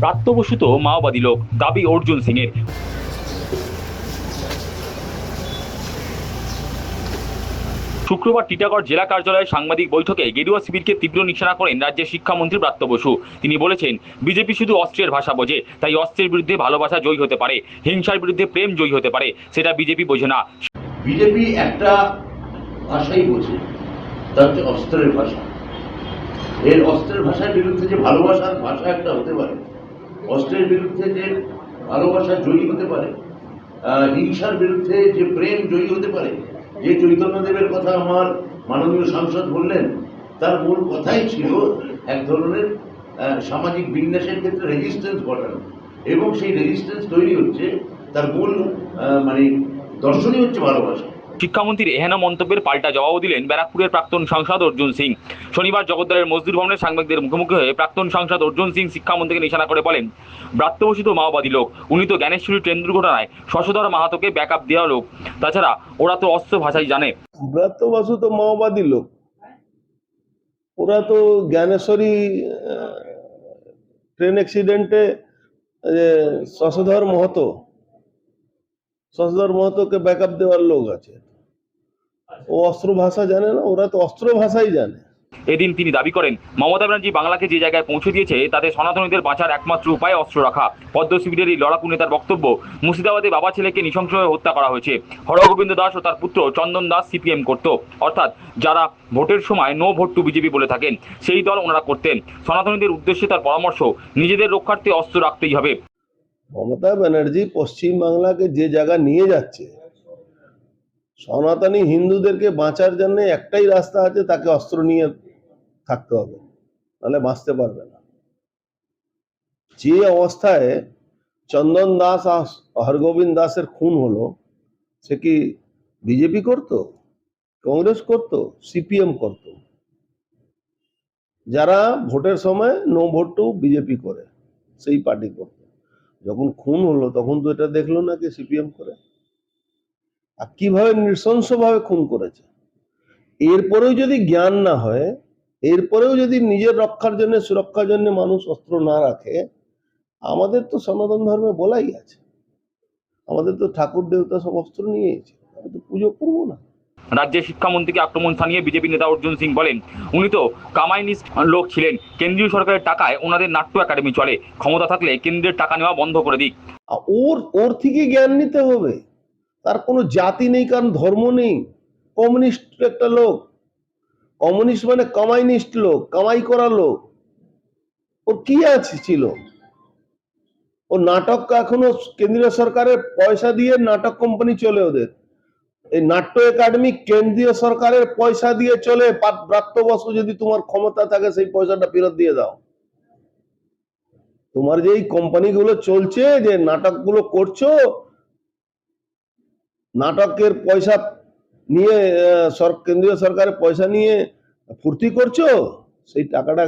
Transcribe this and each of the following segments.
প্রাত্যবসুত মাওবাদী লোক, দাবি অর্জুন সিং এর। শুক্রবার টিটাগড় জেলা কার্যালয়ে সাংবাদিক বৈঠকে গেরুয়া শিবিরকে তীব্র নিশানা করেন রাজ্যের শিক্ষামন্ত্রী ব্রাত্য বসু। তিনি বলেছেন, বিজেপি শুধু অস্ত্রের ভাষা বোঝে, তাই অস্ত্রের বিরুদ্ধে ভালোবাসা জয়ী হতে পারে, হিংসার বিরুদ্ধে প্রেম জয়ী হতে পারে, সেটা বিজেপি বোঝে না। বিজেপি একটা ভাষাই বোঝে, তা হচ্ছে অস্ত্রের ভাষা। এর অস্ত্রের ভাষার বিরুদ্ধে যে ভালোবাসার ভাষা একটা হতে পারে, অস্ত্রের বিরুদ্ধে যে ভালোবাসা জয়ী হতে পারে, হিংসার বিরুদ্ধে যে প্রেম জয়ী হতে পারে, যে চৈতন্যদেবের কথা আমার মাননীয় সাংসদ বললেন, তার মূল কথাই ছিল এক ধরনের সামাজিক বিন্যাসের ক্ষেত্রে রেজিস্ট্যান্স ঘটানো, এবং সেই রেজিস্ট্যান্স তৈরি হচ্ছে, তার মূল দর্শনই হচ্ছে ভালোবাসা। শিক্ষামন্ত্রীর এহেন মন্তব্যের পাল্টা জবাব দিলেন ব্যারাকপুরের প্রাক্তন সাংসদ অর্জুন সিং। শনিবার জগদ্দলের মজদুর ভবনে সাংবাদিকদের মুখোমুখি হয়ে প্রাক্তন সাংসদ অর্জুন সিং শিক্ষামন্ত্রীকে নিশানা করে বলেন, ব্রাত্য বসু তো মাওবাদী লোক, উনি তো জ্ঞানেশ্বরী ট্রেন দুর্ঘটনায় শশধর মাহাতোকে ব্যাকআপ দেওয়া লোক, তাছাড়া ওরা তো অস্ত্র ভাষাই জানে। ব্রাত্য বসু তো মাওবাদী লোক, ওরা তো জ্ঞানেশ্বরী ট্রেন অ্যাক্সিডেন্টে শশধর মাহাতোকে ব্যাকআপ দেওয়ার লোক আছে। ও অস্ত্র ভাষা জানে না, ওরা তো অস্ত্র ভাষাই জানে। এদিন তিনি দাবি করেন, মমতা ব্যানার্জি বাংলাকে যে জায়গায় পৌঁছে দিয়েছে তাতে সনাতনীদের বাঁচার একমাত্র উপায় অস্ত্র রাখা। পদ্ম শিবিরের এই লড়াকু নেতার বক্তব্য, মুর্শিদাবাদে বাবা ছেলেকে নৃশংসভাবে হত্যা করা হয়েছে। হরগোবিন্দ দাস ও তার পুত্র চন্দন দাস সিপিএম করত, অর্থাৎ যারা ভোটের সময় নো ভোট টু বিজেপি বলে থাকেন, সেই দল ওনারা করতেন। সনাতনীদের উদ্দেশ্যে তার পরামর্শ, নিজেদের রক্ষার্থে অস্ত্র রাখতেই হবে। মমতা ব্যানার্জি পশ্চিমবাংলাকে যে জায়গা নিয়ে যাচ্ছে, সনাতনী হিন্দুদেরকে বাঁচার জন্য একটাই রাস্তা আছে, তাকে অস্ত্র নিয়ে থাকতে হবে, নাহলে বাঁচতে পারবে না। যে অবস্থায় চন্দন দাস আর হরগোবিন্দ দাসের খুন হলো, সে কি বিজেপি করত, কংগ্রেস করত, সিপিএম করত? যারা ভোটের সময় নো ভোট টু বিজেপি করে, সেই পার্টি করত। যখন খুন হলো তখন তো এটা দেখলো না কি সিপিএম করে, আর কিভাবে নৃশংসভাবে খুন করেছে। এরপরেও যদি জ্ঞান না হয়, এরপরেও যদি নিজের রক্ষার জন্য, সুরক্ষার জন্য মানুষ অস্ত্র না রাখে, আমাদের তো সনাতন ধর্মে বলাই আছে, আমাদের তো ঠাকুর দেবতা সব অস্ত্র নিয়েছে, আমি তো পুজো করবো না। রাজ্যের শিক্ষামন্ত্রীকে আক্রমণ স্থানীয় বিজেপি নেতা অর্জুন সিং বলেন, উনি তো কামাইনিস্ট লোক ছিলেন, কেন্দ্রীয় সরকারের টাকায় ওনাদের নাট্য একাডেমি চলে, ক্ষমতা থাকলে কেন্দ্রের টাকা নেওয়া বন্ধ করে দিক। ওর থেকে জ্ঞান নিতে হবে। তার কোনো জাতি নেই, কারণ ধর্ম নেই। কমিউনিস্ট একটা লোক, কমিউনিস্ট মানে কামাইনিস্ট লোক, কামাই করা লোক। ওর কি আছে ছিল? ও নাটক এখনো কেন্দ্রীয় সরকারের পয়সা দিয়ে নাটক কোম্পানি চলে ওদের। এই নাট্য একাডেমি কেন্দ্রীয় সরকারের পয়সা দিয়ে চলে। ব্রাত্য বসু, যদি তোমার ক্ষমতা থাকে সেই পয়সাটা ফেরত দিয়ে দাও। তোমার যে এই কোম্পানিগুলো চলছে, যে নাটকগুলো করছো, নাটকের পয়সা নিয়ে কেন্দ্রীয় সরকারের পয়সা নিয়ে ফুর্তি করছো, সেই টাকাটা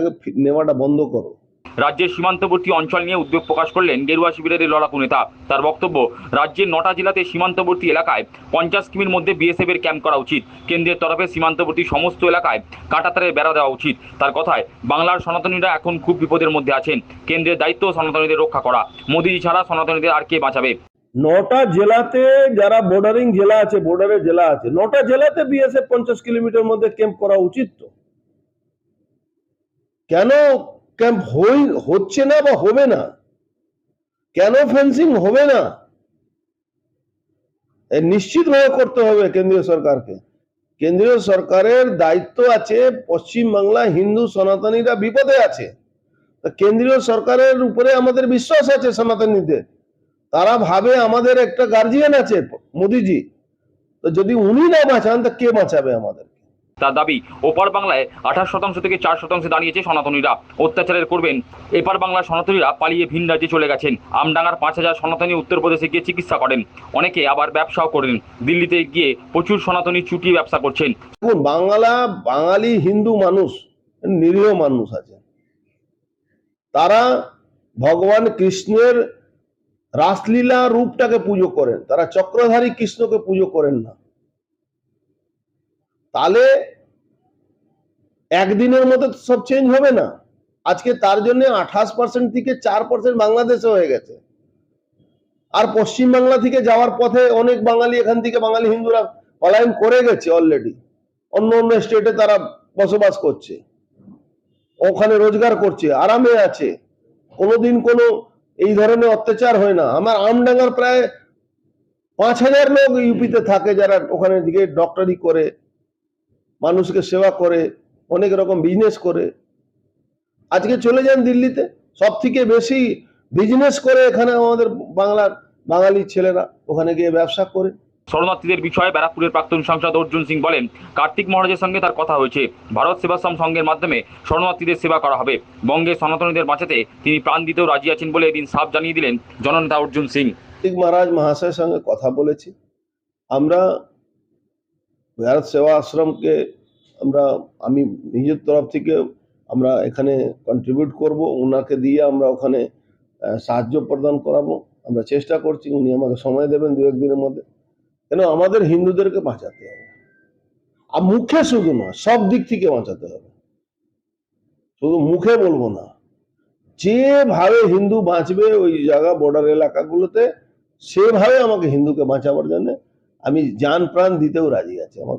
নেওয়াটা বন্ধ করো। রাজ্যের সীমান্তবর্তী অঞ্চল নিয়ে উদ্বেগ প্রকাশ করলেন গেরুয়া শিবিরের লড়াকু নেতা। তার বক্তব্য, রাজ্যের 9টা জেলাতে সীমান্তবর্তী এলাকায় 50 কিমির মধ্যে বিএসএফ এর ক্যাম্প করা উচিত। কেন্দ্রের তরফে সীমান্তবর্তী সমস্ত এলাকায় কাঁটাতারের বেড়া দেওয়া উচিত। তার কথায়, বাংলার সনাতনীরা এখন খুব বিপদের মধ্যে আছেন, কেন্দ্রের দায়িত্ব সনাতনীদের রক্ষা করা। মোদিজি ছাড়া সনাতনীদের আর কে বাঁচাবে? 9টা জেলাতে যারা বর্ডারিং জেলা আছে, বর্ডারের জেলা আছে, 9টা জেলাতে বিএসএফ 50 কিলোমিটার মধ্যে ক্যাম্প করা উচিত। তো কেন ক্যাম্প হচ্ছে না বা হবে না? কেন ফেন্সিং হবে না? নিশ্চিতভাবে করতে হবে কেন্দ্রীয় সরকারকে। কেন্দ্রীয় সরকারের দায়িত্ব আছে, পশ্চিম বাংলা হিন্দু সনাতনীরা বিপদে আছে। কেন্দ্রীয় সরকারের উপরে আমাদের বিশ্বাস আছে সনাতনীদের। তারা ভাবে আমাদের একটা গার্জিয়ান আছে মোদিজি, তো যদি উনি না বাঁচান তো কে বাঁচাবে আমাদের? তার দাবি, ওপার বাংলায় 28% থেকে 4% দাঁড়িয়েছে সনাতনীরা। অত্যাচারের করবেন এপার বাংলার সনাতনীরা পালিয়ে ভিন রাজ্যে চলে গেছেন। আমডাঙ্গার 5000 সনাতনী উত্তরপ্রদেশে গিয়ে চিকিৎসা করেন, অনেকে আবার ব্যবসাও করেন। দিল্লিতে গিয়ে প্রচুর সনাতনী চুটি ব্যবসা করছেন। বাঙালি হিন্দু মানুষ, নিরীহ মানুষ আছে, তারা ভগবান কৃষ্ণের রাসলীলা রূপটাকে পুজো করেন, তারা চক্রধারী কৃষ্ণকে পুজো করেন না। তাহলে একদিনের মধ্যে সব চেঞ্জ হবে না। আজকে তার জন্য 28% থেকে 4% বাংলাদেশে হয়ে গেছে। আর পশ্চিম বাংলা থেকে যাওয়ার পথে অনেক বাঙালি এখান থেকে বাঙালি হিন্দুরা পলায়ন করে গেছে অলরেডি, অন্য অন্য স্টেটে তারা বসবাস করছে, ওখানে রোজগার করছে, আরামে আছে, কোনোদিন কোনো এই ধরনের অত্যাচার হয় না। আমার আমডাঙ্গার প্রায় 5,000 লোক ইউপিতে থাকে, যারা ওখানে দিকে ডক্টরি করে, মানুষকে সেবা করে, অনেক রকম বিজনেস করে। আজকে চলে যান দিল্লিতে, সব থেকে বেশি বিজনেস করে এখানে আমাদের বাঙালি ছেলেরা ওখানে গিয়ে ব্যবসা করে। শরণার্থীদের বিষয়ে ব্যারাকপুরের প্রাক্তন সাংসদ অর্জুন সিং বলেন, কার্তিক মহারাজের সঙ্গে তার কথা হয়েছে, ভারত সেবাশ্রম সংঘের মাধ্যমে শরণার্থীদের সেবা করা হবে। বঙ্গে সনাতনীদের বাঁচাতে তিনি প্রাণ দিতেও রাজি আছেন বলে এদিন সাফ জানিয়ে দিলেন জননেতা অর্জুন সিং। কার্তিক মহারাজ মহাশয়ের সঙ্গে কথা বলেছি। আমরা ভারত সেবা আশ্রমকে আমি নিজের তরফ থেকে আমরা এখানে কন্ট্রিবিউট করব, ওনাকে দিয়ে আমরা ওখানে সাহায্য প্রদান করাবো। আমরা চেষ্টা করছি, উনি আমাকে সময় দেবেন 2-1 দিনের মধ্যে। কেন আমাদের হিন্দুদেরকে বাঁচাতে হবে, আর মুখে শুধু না, সব দিক থেকে বাঁচাতে হবে, শুধু মুখে বলবো না। যেভাবে হিন্দু বাঁচবে ওই জায়গা বর্ডার এলাকাগুলোতে, সেভাবে আমাকে হিন্দুকে বাঁচাবার জন্য আমি জান প্রাণ দিতেও রাজি আছি। আমার